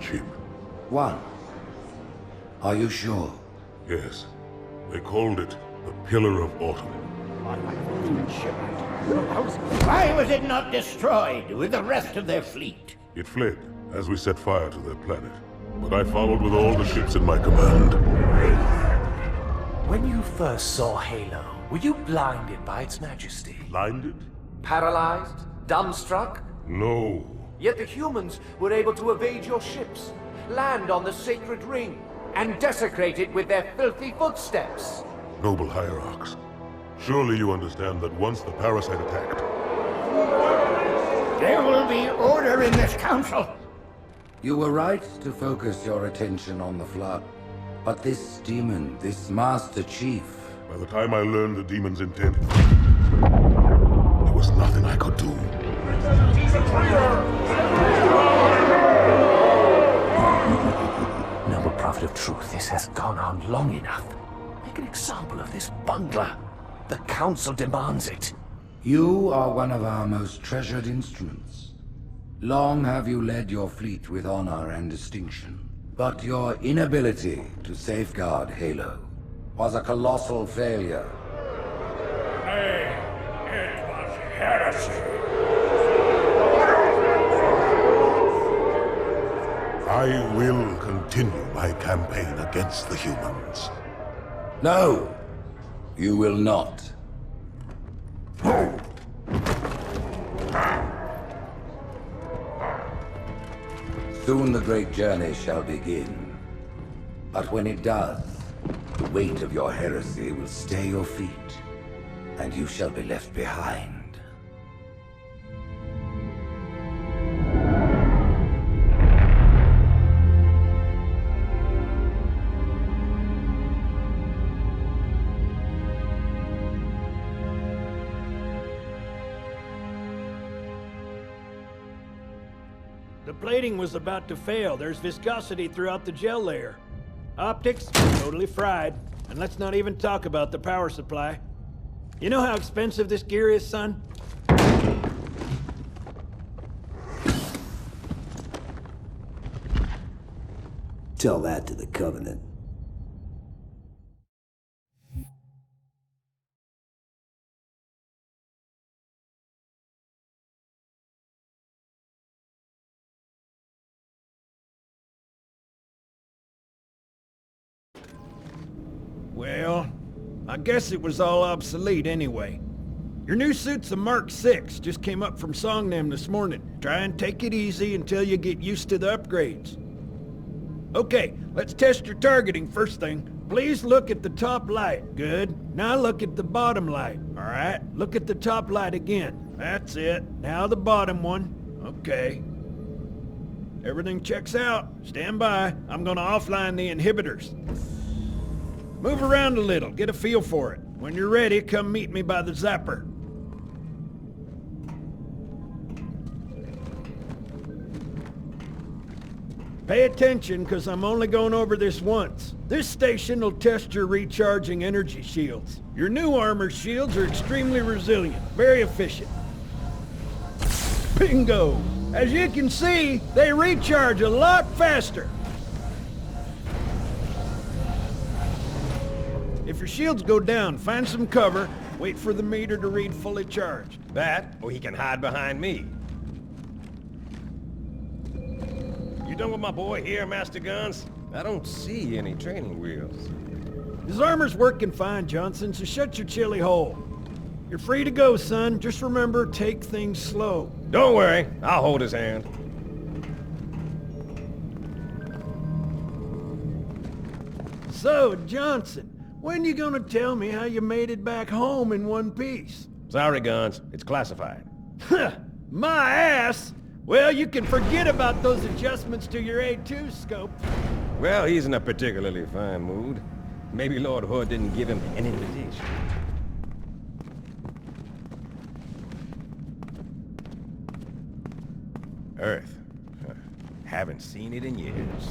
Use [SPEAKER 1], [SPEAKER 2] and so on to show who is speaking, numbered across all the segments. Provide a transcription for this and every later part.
[SPEAKER 1] ship.
[SPEAKER 2] One. Are you sure?
[SPEAKER 1] Yes. They called it the Pillar of Autumn.
[SPEAKER 3] Why was it not destroyed with the rest of their fleet?
[SPEAKER 1] It fled as we set fire to their planet. But I followed with all the ships in my command.
[SPEAKER 4] When you first saw Halo, were you blinded by its majesty?
[SPEAKER 1] Blinded?
[SPEAKER 4] Paralyzed? Dumbstruck?
[SPEAKER 1] No.
[SPEAKER 4] Yet the humans were able to evade your ships, land on the sacred ring, and desecrate it with their filthy footsteps.
[SPEAKER 1] Noble Hierarchs, surely you understand that once the parasite attacked...
[SPEAKER 3] There will be order in this council.
[SPEAKER 2] You were right to focus your attention on the Flood. But this demon, this Master Chief...
[SPEAKER 1] By the time I learned the demon's intent, there was nothing I could do.
[SPEAKER 4] Noble Prophet of Truth, this has gone on long enough. Make an example of this bungler. The Council demands it.
[SPEAKER 2] You are one of our most treasured instruments. Long have you led your fleet with honor and distinction. But your inability to safeguard Halo was a colossal failure.
[SPEAKER 3] Nay, it was heresy.
[SPEAKER 1] I will continue my campaign against the humans.
[SPEAKER 2] No, you will not. Soon the great journey shall begin. But when it does, the weight of your heresy will stay your feet, and you shall be left behind.
[SPEAKER 5] The plating was about to fail. There's viscosity throughout the gel layer. Optics, totally fried. And let's not even talk about the power supply. You know how expensive this gear is, son?
[SPEAKER 6] Tell that to the Covenant.
[SPEAKER 5] Well, I guess it was all obsolete anyway. Your new suit's a Mark 6, just came up from Songnam this morning. Try and take it easy until you get used to the upgrades. Okay, let's test your targeting first thing. Please look at the top light. Good. Now look at the bottom light. All right, look at the top light again. That's it. Now the bottom one. Okay. Everything checks out. Stand by. I'm gonna offline the inhibitors. Move around a little, get a feel for it. When you're ready, come meet me by the zapper. Pay attention, because I'm only going over this once. This station will test your recharging energy shields. Your new armor shields are extremely resilient, very efficient. Bingo! As you can see, they recharge a lot faster. If your shields go down, find some cover, wait for the meter to read fully charged.
[SPEAKER 7] That, or he can hide behind me. You done with my boy here, Master Guns? I don't see any training wheels.
[SPEAKER 5] His armor's working fine, Johnson, so shut your chilly hole. You're free to go, son. Just remember, take things slow.
[SPEAKER 7] Don't worry, I'll hold his hand.
[SPEAKER 5] So, Johnson, when you gonna tell me how you made it back home in one piece?
[SPEAKER 7] Sorry, Guns. It's classified.
[SPEAKER 5] My ass! Well, you can forget about those adjustments to your A2 scope.
[SPEAKER 7] Well, he's in a particularly fine mood. Maybe Lord Hood didn't give him an invitation. Earth. Haven't seen it in years.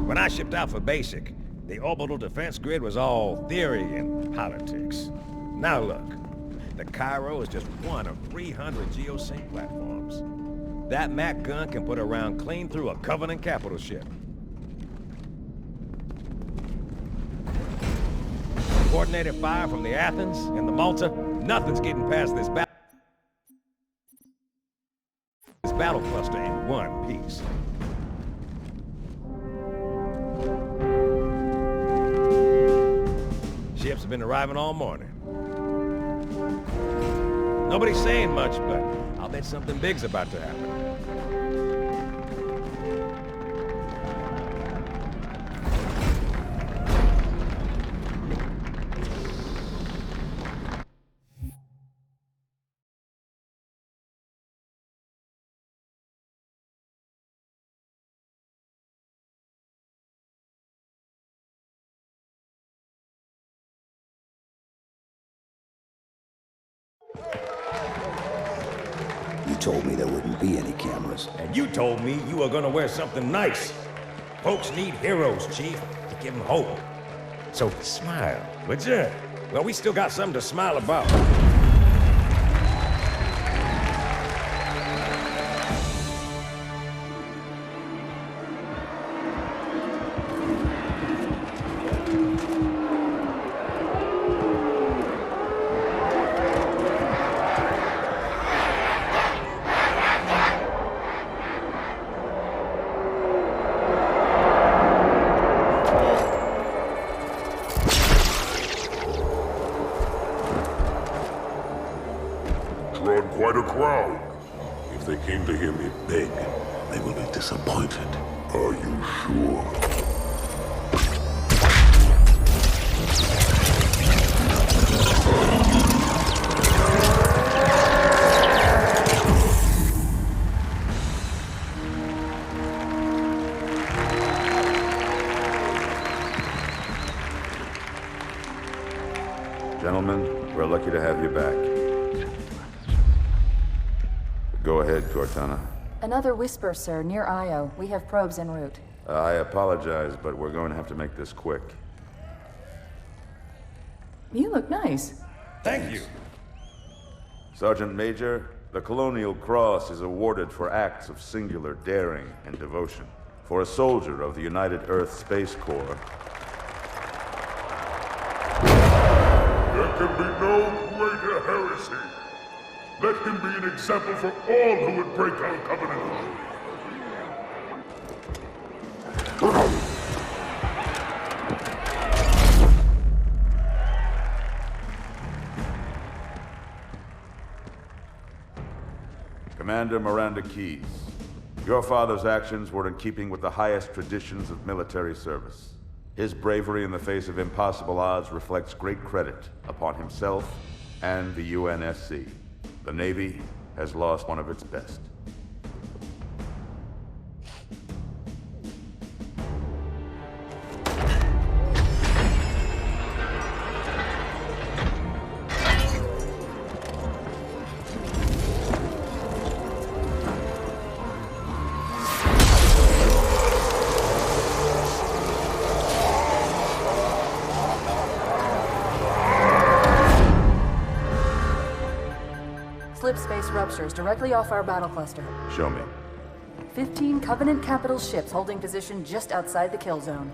[SPEAKER 7] When I shipped out for basic, the orbital defense grid was all theory and politics. Now look, the Cairo is just one of 300 geosync platforms. That Mac gun can put a round clean through a Covenant capital ship. Coordinated fire from the Athens and the Malta. Nothing's getting past this battle cluster in one piece. Ships have been arriving all morning. Nobody's saying much, but I'll bet something big's about to happen.
[SPEAKER 6] You told me there wouldn't be any cameras.
[SPEAKER 7] And you told me you were gonna wear something nice. Folks need heroes, Chief, to give them hope. So smile, would you? Well, we still got something to smile about.
[SPEAKER 1] Drawn quite a crowd. If they came to hear me beg, they will be disappointed. Are you sure?
[SPEAKER 8] Gentlemen, we're lucky to have you back. Go ahead, Cortana.
[SPEAKER 9] Another whisper, sir, near Io. We have probes en route.
[SPEAKER 8] I apologize, but we're going to have to make this quick.
[SPEAKER 9] You look nice.
[SPEAKER 7] Thank you.
[SPEAKER 8] Sergeant Major, the Colonial Cross is awarded for acts of singular daring and devotion. For a soldier of the United Earth Space Corps.
[SPEAKER 1] There can be no greater heresy. Let him be an example for all who would break our covenant.
[SPEAKER 8] Commander Miranda Keyes, your father's actions were in keeping with the highest traditions of military service. His bravery in the face of impossible odds reflects great credit upon himself and the UNSC. The Navy has lost one of its best.
[SPEAKER 9] Slip space ruptures directly off our battle cluster.
[SPEAKER 8] Show me.
[SPEAKER 9] 15 Covenant capital ships holding position just outside the kill zone.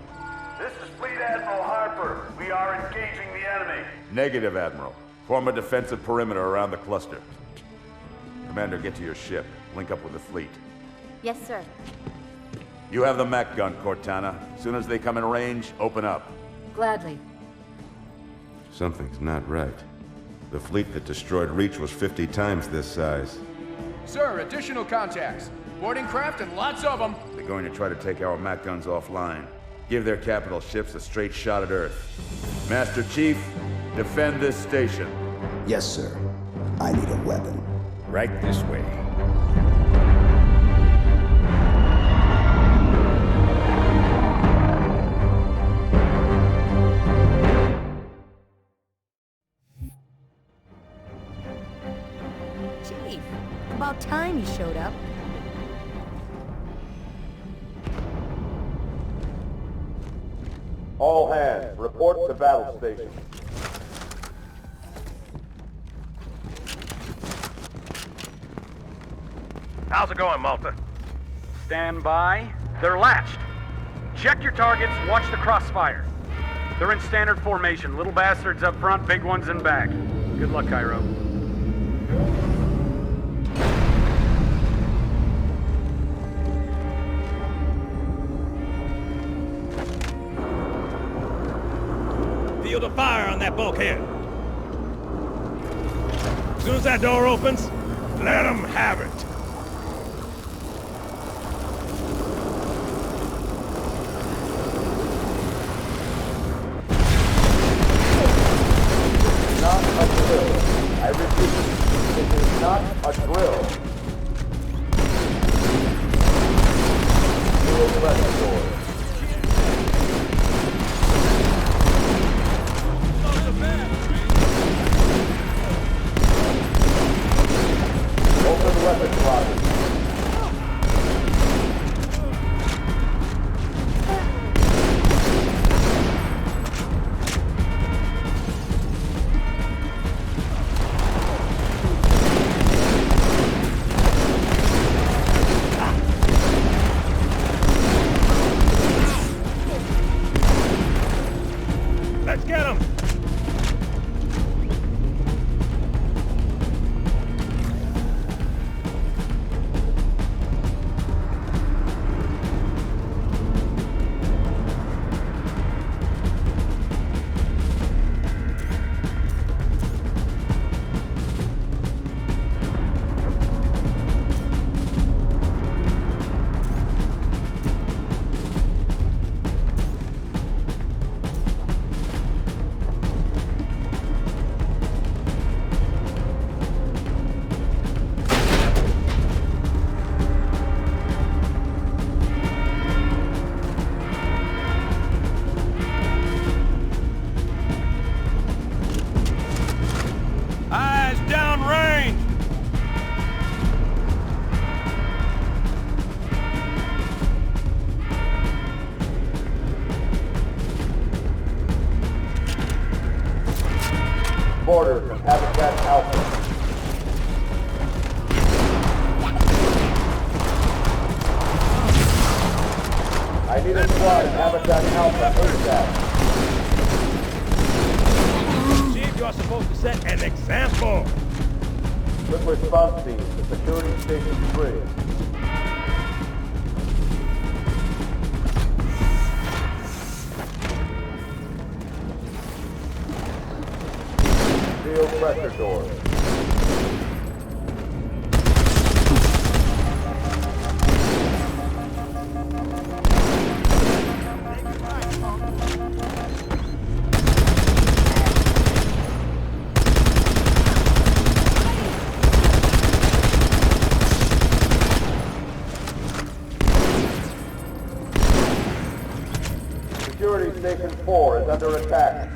[SPEAKER 10] This is Fleet Admiral Harper. We are engaging the enemy.
[SPEAKER 8] Negative, Admiral. Form a defensive perimeter around the cluster. Commander, get to your ship. Link up with the fleet.
[SPEAKER 11] Yes, sir.
[SPEAKER 8] You have the Mac gun, Cortana. As soon as they come in range, open up.
[SPEAKER 9] Gladly.
[SPEAKER 8] Something's not right. The fleet that destroyed Reach was 50 times this size.
[SPEAKER 12] Sir, additional contacts. Boarding craft and lots of them.
[SPEAKER 8] They're going to try to take our Mac guns offline. Give their capital ships a straight shot at Earth. Master Chief, defend this station.
[SPEAKER 6] Yes, sir. I need a weapon.
[SPEAKER 7] Right this way.
[SPEAKER 11] Chief, about time you showed up.
[SPEAKER 8] All hands, report to battle station.
[SPEAKER 13] How's it going, Malta?
[SPEAKER 14] Stand by. They're latched. Check your targets, watch the crossfire. They're in standard formation. Little bastards up front, big ones in back. Good luck, Cairo.
[SPEAKER 7] Field of fire on that bulkhead. As soon as that door opens, let them have it.
[SPEAKER 15] Not a drill. I repeat, it is not a drill. Steel pressure door. Open weapon closet.
[SPEAKER 7] Let's get them! Eyes downrange!
[SPEAKER 15] Border from Habitat Alpha. I need a squad in Habitat Alpha ASAP.
[SPEAKER 7] Chief, you're supposed to set an example.
[SPEAKER 15] Quick response team to Security Station 3. Steel pressure doors. Security Station 4 is under attack.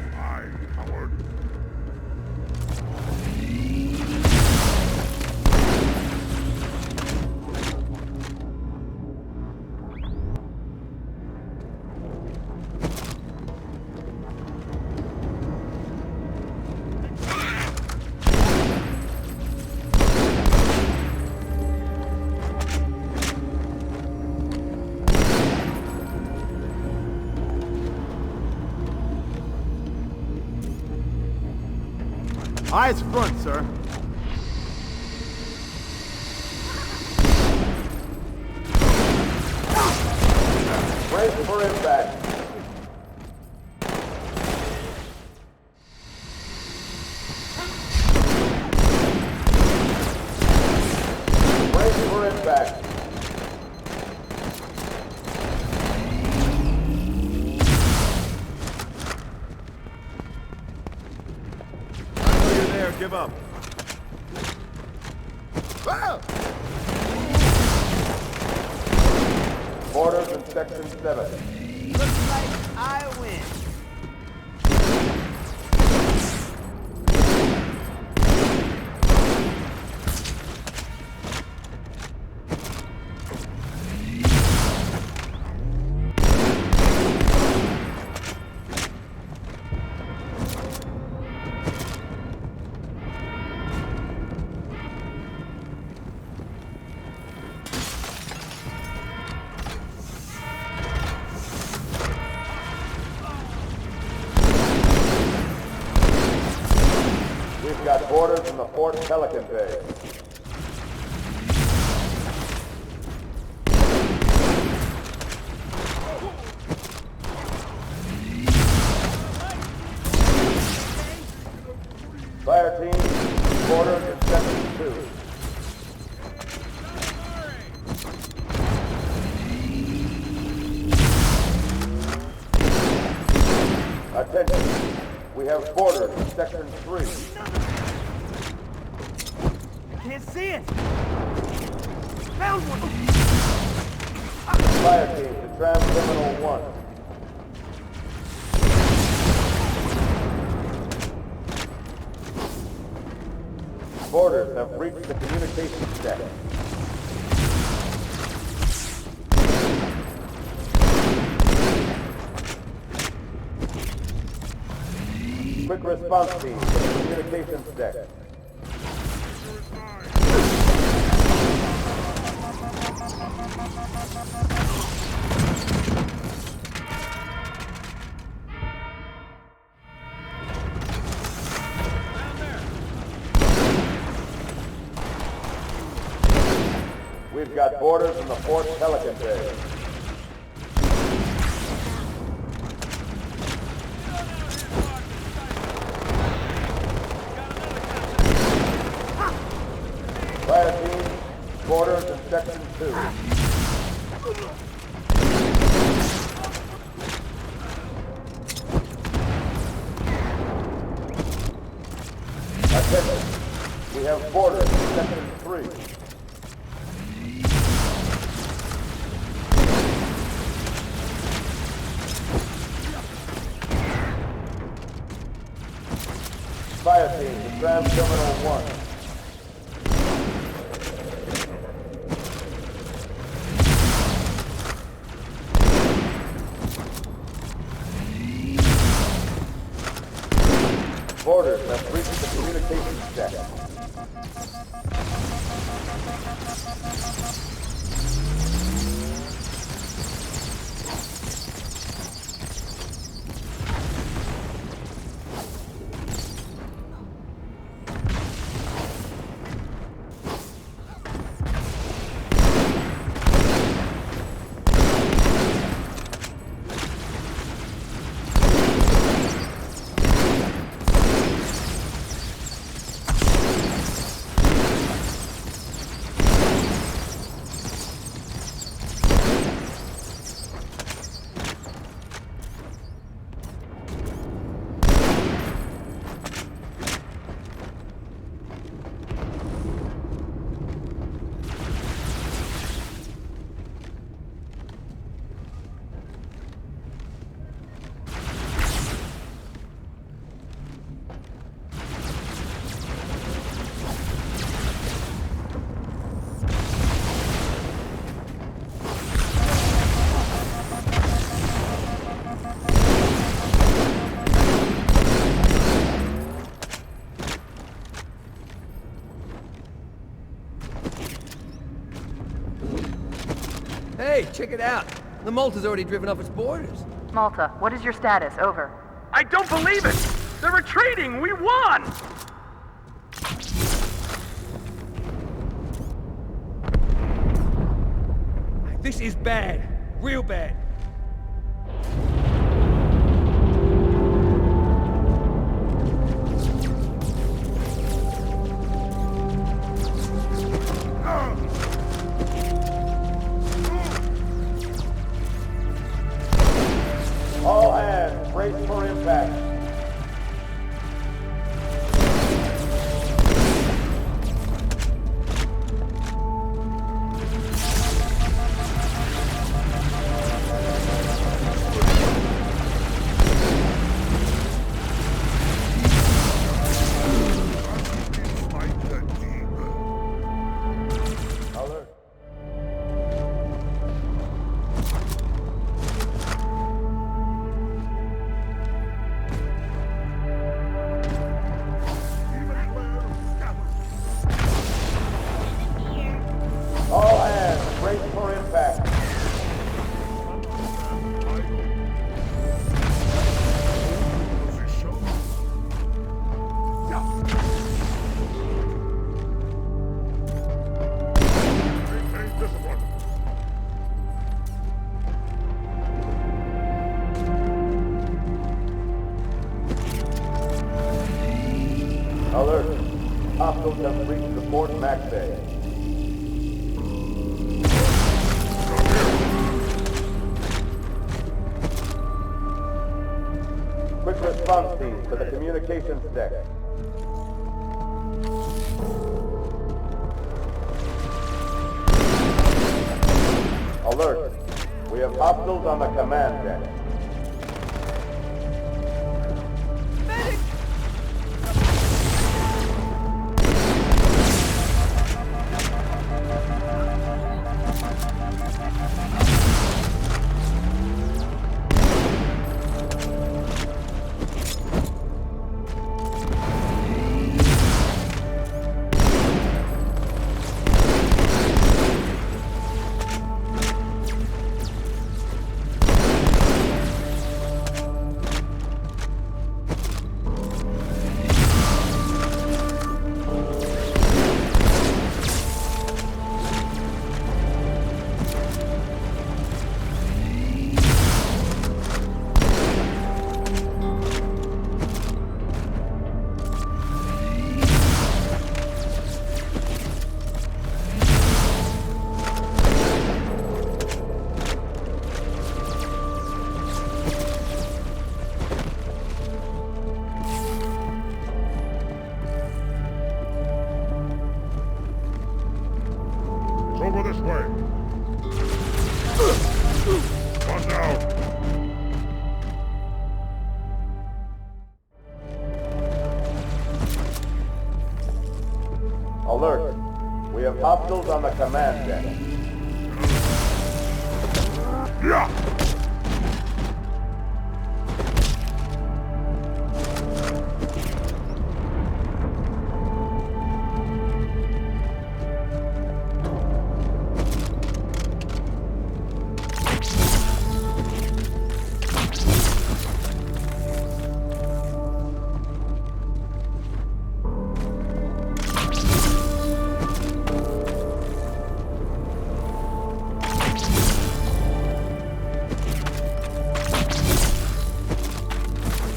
[SPEAKER 16] Eyes front, sir.
[SPEAKER 15] Brace for impact. Brace for impact.
[SPEAKER 16] Give up.
[SPEAKER 15] Orders in Section 7.
[SPEAKER 16] Looks like I win.
[SPEAKER 15] got orders from the Fort Pelican Bay. Fire team, quarters in Sector 2. Attention, we have quarters in Section 3.
[SPEAKER 16] Can't see it! Found one!
[SPEAKER 15] Fire team to Tram Terminal 1. Boarders have breached the communications deck. Quick response team to the communications deck. We've got boarders in the Fort Pelican Bay. Fire team, boarders in Section 2. Attention, we have boarders in Section 3. Fire team to Tram Terminal 1. Boarders have breached the communications deck.
[SPEAKER 13] Hey, check it out. The Malta's already driven off its boarders.
[SPEAKER 9] Malta, what is your status? Over.
[SPEAKER 14] I don't believe it! They're retreating! We won!
[SPEAKER 13] This is bad. Real bad.
[SPEAKER 15] All hands, brace for impact. Back Bay. Quick response team to the communications deck. Alert. We have hostiles on the command deck.
[SPEAKER 1] Over this way. One down.
[SPEAKER 15] Alert. We have hostiles on the command deck.
[SPEAKER 1] Yeah.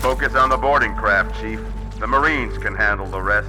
[SPEAKER 8] Focus on the boarding craft, Chief. The Marines can handle the rest.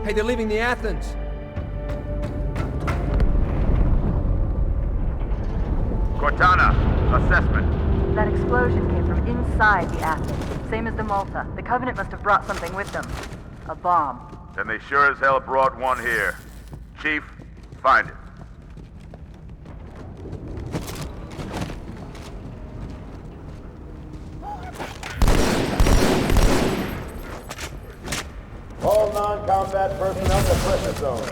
[SPEAKER 13] Hey, they're leaving the Athens.
[SPEAKER 10] Cortana, assessment.
[SPEAKER 9] That explosion came from inside the Athens, same as the Malta. The Covenant must have brought something with them. A bomb.
[SPEAKER 10] Then they sure as hell brought one here. Chief, find it.
[SPEAKER 15] All non-combat personnel to pressure zone.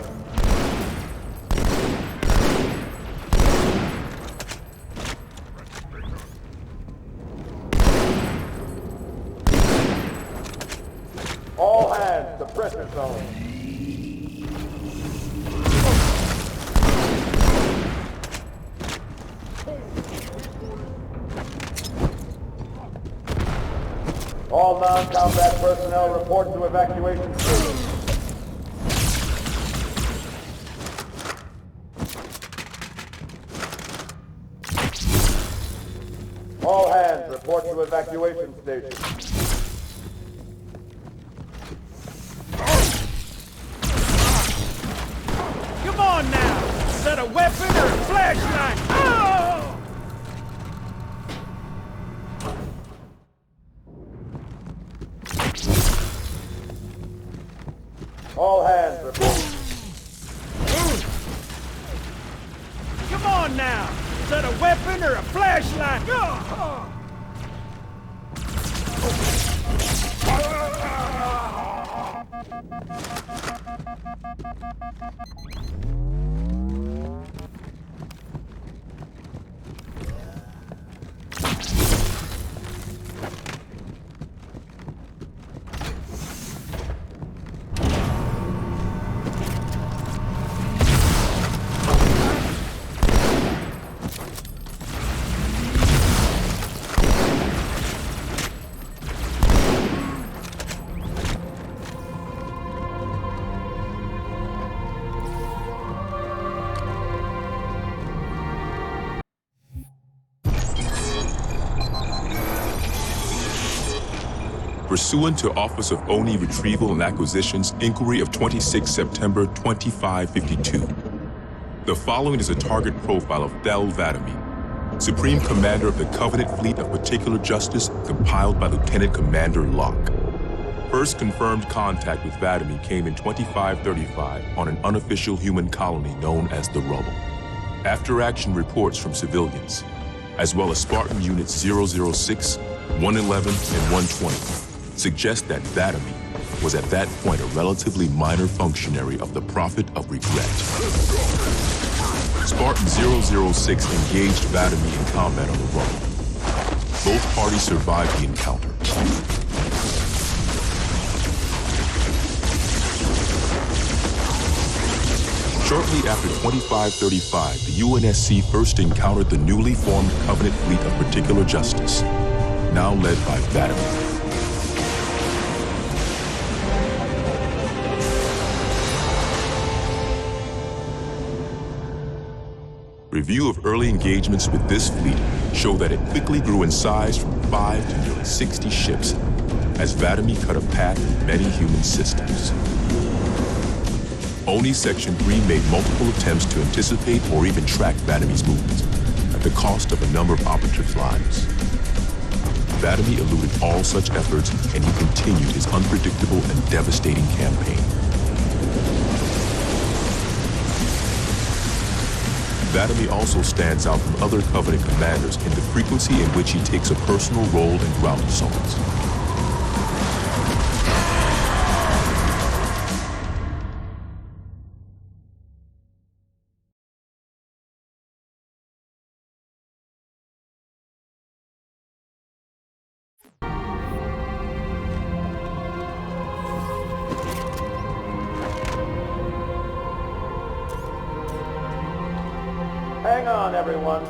[SPEAKER 15] All hands to pressure zone. All non-combat personnel report to evacuation station. All hands report to evacuation station.
[SPEAKER 5] Come on now! Is that a weapon or a flashlight? Oh!
[SPEAKER 15] All hands report.
[SPEAKER 5] Come on now! Is that a weapon or a flashlight? Oh!
[SPEAKER 17] Pursuant to Office of ONI Retrieval and Acquisition's inquiry of 26 September 2552, the following is a target profile of Thel 'Vadamee, Supreme Commander of the Covenant Fleet of Particular Justice, compiled by Lieutenant Commander Locke. First confirmed contact with 'Vadamee came in 2535 on an unofficial human colony known as the Rubble. After-action reports from civilians, as well as Spartan Units 006, 111, and 120, suggest that 'Vadamee was at that point a relatively minor functionary of the Prophet of Regret. Spartan 006 engaged 'Vadamee in combat on the Rubble. Both parties survived the encounter. Shortly after 2535, the UNSC first encountered the newly formed Covenant Fleet of Particular Justice, now led by 'Vadamee. Review of early engagements with this fleet show that it quickly grew in size from 5 to nearly 60 ships as 'Vadamee cut a path in many human systems. ONI Section 3 made multiple attempts to anticipate or even track 'Vadamee's movements at the cost of a number of operatives' lives. 'Vadamee eluded all such efforts, and he continued his unpredictable and devastating campaign. 'Vadamee also stands out from other Covenant commanders in the frequency in which he takes a personal role in ground assaults.
[SPEAKER 15] Hang on, everyone.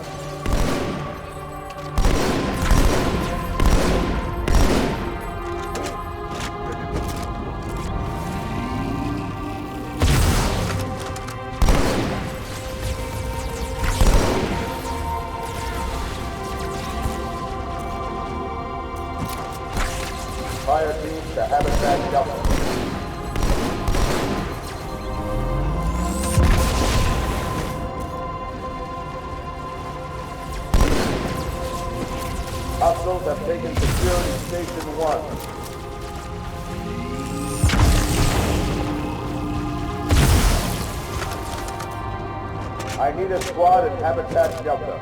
[SPEAKER 15] Fire team to Habitat Delta. Hostiles have taken security Station 1. I need a squad at Habitat Delta.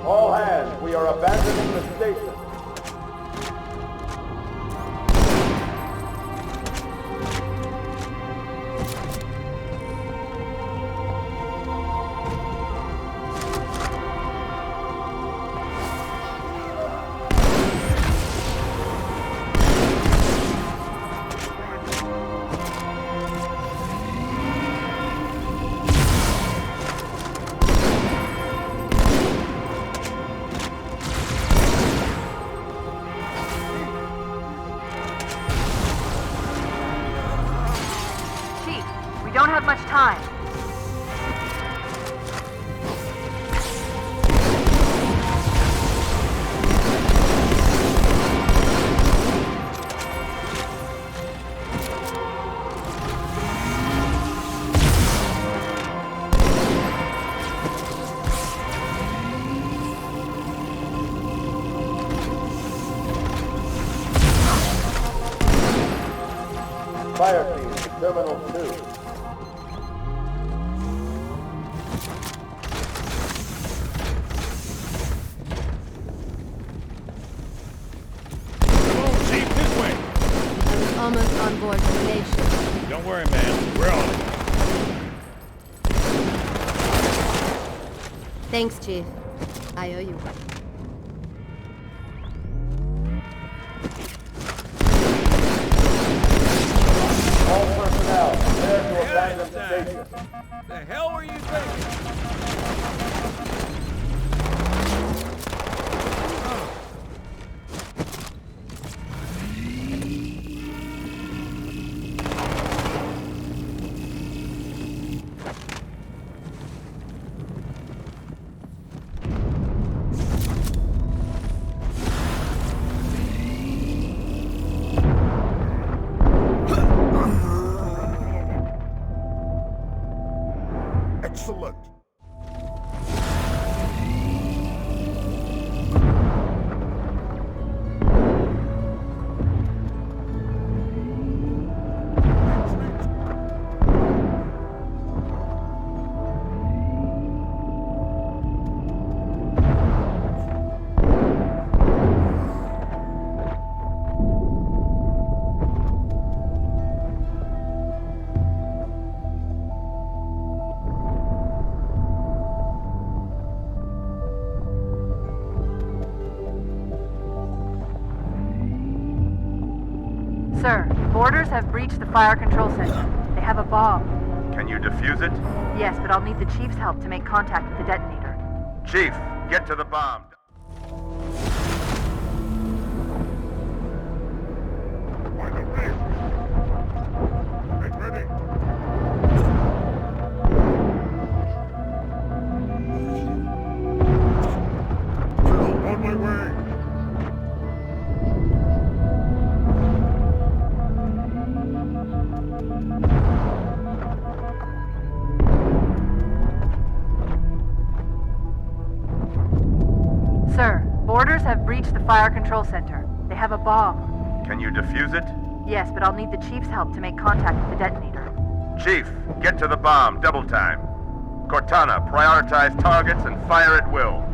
[SPEAKER 15] All hands, we are abandoning the station.
[SPEAKER 9] We don't have much time.
[SPEAKER 15] Fire team to Terminal 2.
[SPEAKER 11] Almost on board with the nation.
[SPEAKER 7] Don't worry, man. We're on it.
[SPEAKER 11] Thanks, Chief. I owe you one.
[SPEAKER 15] All personnel, prepare to abandon the station.
[SPEAKER 5] The hell were you thinking?
[SPEAKER 1] Excellent.
[SPEAKER 9] Sir, boarders have breached the fire control center. They have a bomb.
[SPEAKER 8] Can you defuse it?
[SPEAKER 9] Yes, but I'll need the Chief's help to make contact with the detonator.
[SPEAKER 8] Chief, get to the bomb.
[SPEAKER 1] On my way.
[SPEAKER 9] Sir, boarders have breached the fire control center. They have a bomb.
[SPEAKER 8] Can you defuse it?
[SPEAKER 9] Yes, but I'll need the Chief's help to make contact with the detonator.
[SPEAKER 8] Chief, get to the bomb, double time. Cortana, prioritize targets and fire at will.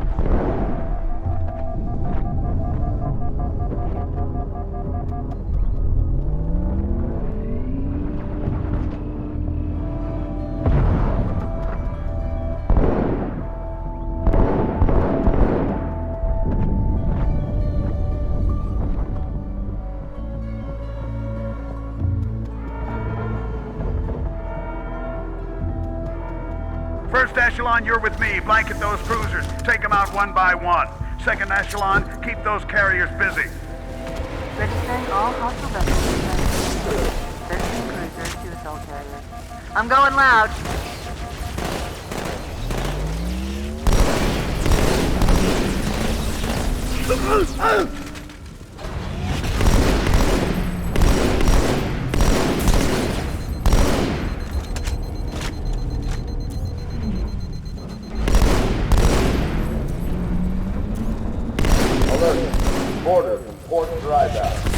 [SPEAKER 10] First echelon, you're with me. Blanket those cruisers. Take them out one by one. Second echelon, keep those carriers busy.
[SPEAKER 9] Registering all hostile vessels. 13 cruisers, 2 assault I'm going loud.
[SPEAKER 15] Alert. Order from Port Drybow.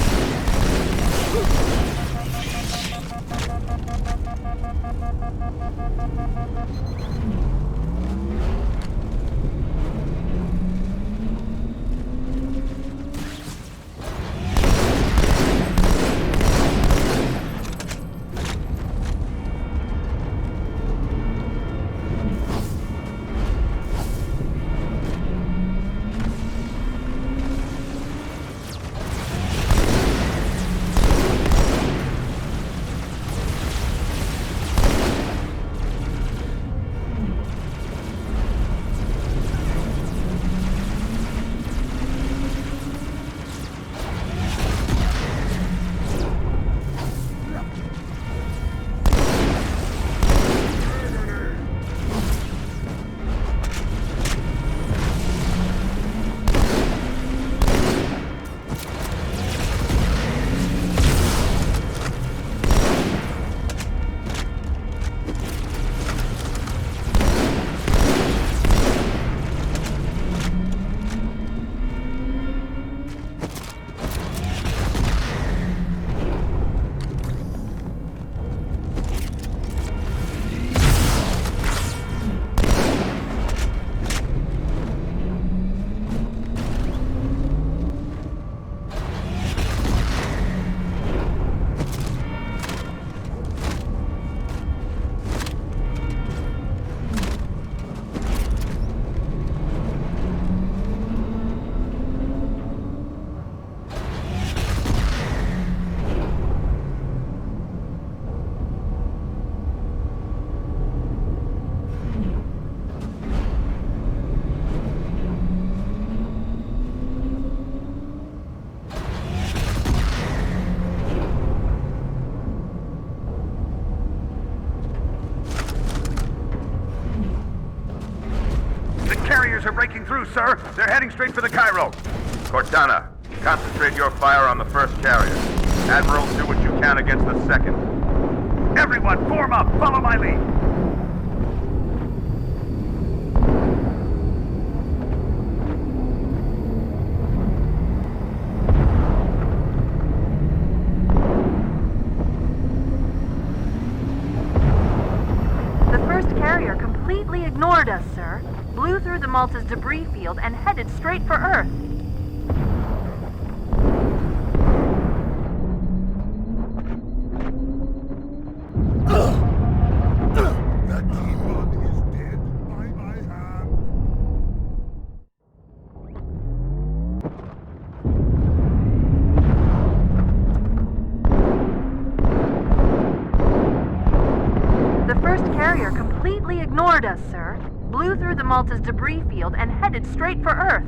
[SPEAKER 10] Are breaking through, sir. They're heading straight for the Cairo.
[SPEAKER 8] Cortana, concentrate your fire on the first carrier. Admiral, do what you can against the second.
[SPEAKER 10] Everyone, form up. Follow my lead.
[SPEAKER 9] The first carrier completely ignored us, sir. Blew through the Malta's debris field and headed straight for Earth.
[SPEAKER 1] That demon is dead by my hand.
[SPEAKER 9] The first carrier completely ignored us, sir. Blew through the Malta's debris field and headed straight for Earth.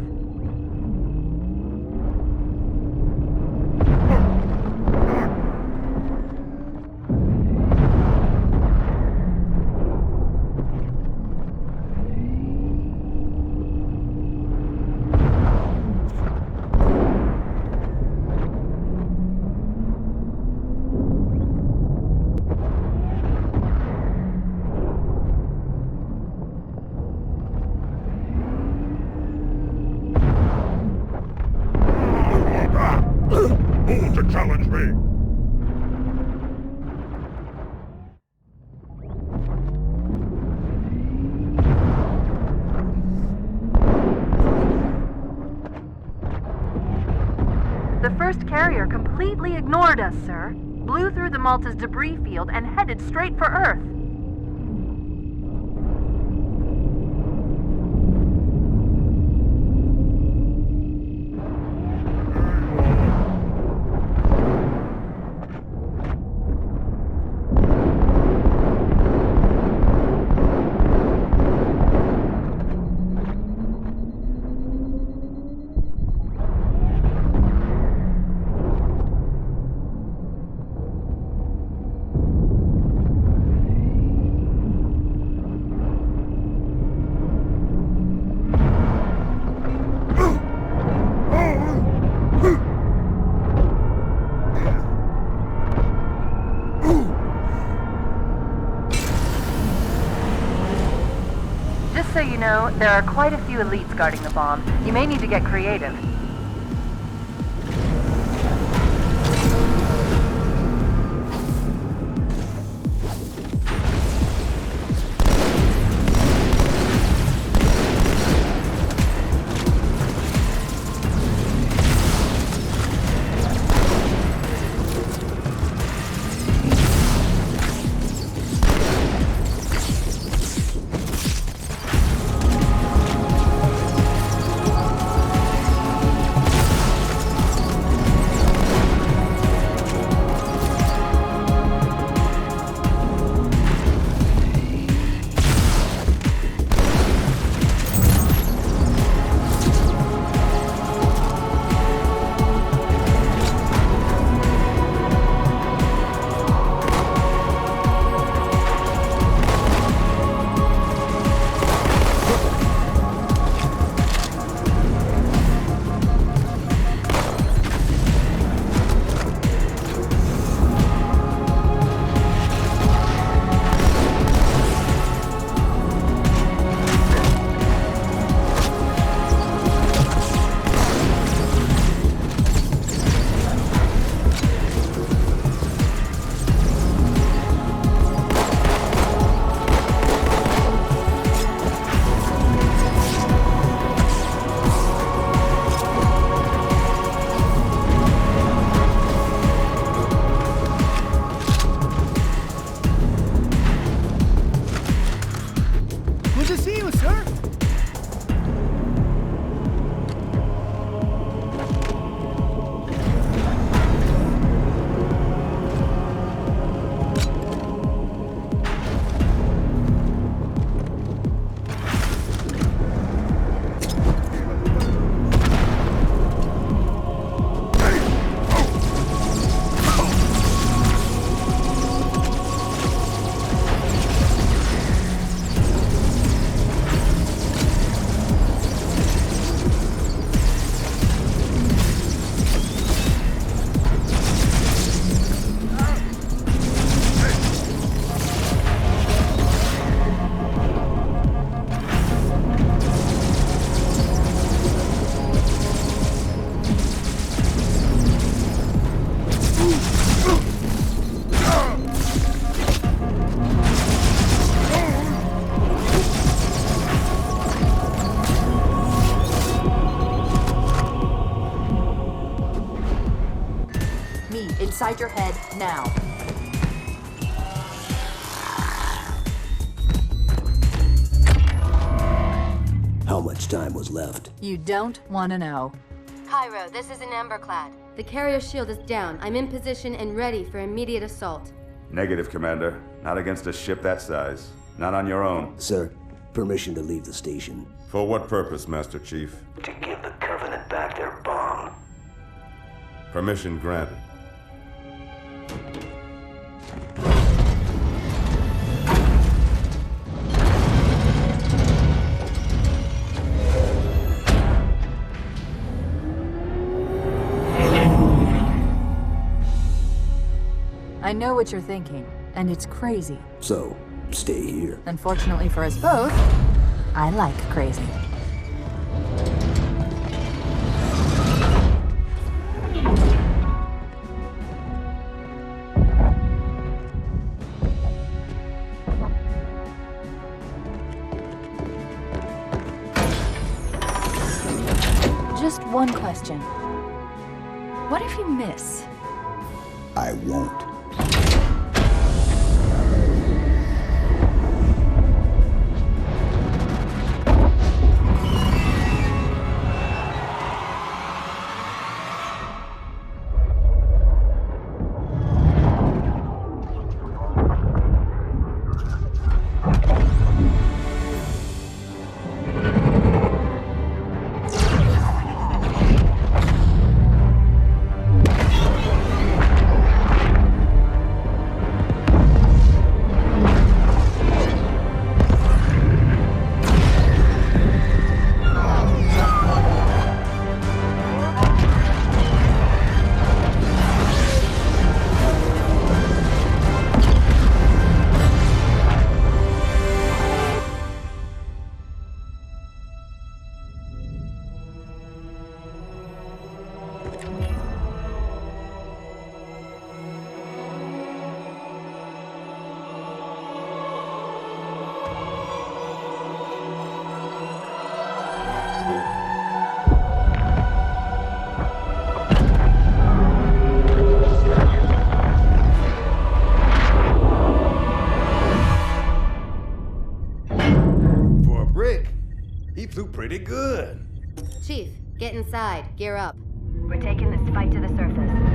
[SPEAKER 1] Who to challenge me?
[SPEAKER 9] The first carrier completely ignored us, sir. Blew through the Malta's debris field and headed straight for Earth. Just so you know, there are quite a few elites guarding the bomb. You may need to get creative.
[SPEAKER 18] Inside your head, now.
[SPEAKER 6] How much time was left?
[SPEAKER 18] You don't want to know.
[SPEAKER 11] Cairo, this is an Emberclad. The carrier shield is down. I'm in position and ready for immediate assault.
[SPEAKER 8] Negative, Commander. Not against a ship that size. Not on your own.
[SPEAKER 6] Sir, permission to leave the station.
[SPEAKER 8] For what purpose, Master Chief?
[SPEAKER 6] To give the Covenant back their bomb.
[SPEAKER 8] Permission granted.
[SPEAKER 18] I know what you're thinking, and it's crazy.
[SPEAKER 6] So, stay here.
[SPEAKER 18] Unfortunately for us both, I like crazy. Just one question. What if you miss?
[SPEAKER 6] I won't.
[SPEAKER 7] pretty good.
[SPEAKER 11] Chief, get inside. Gear up.
[SPEAKER 9] We're taking this fight to the surface.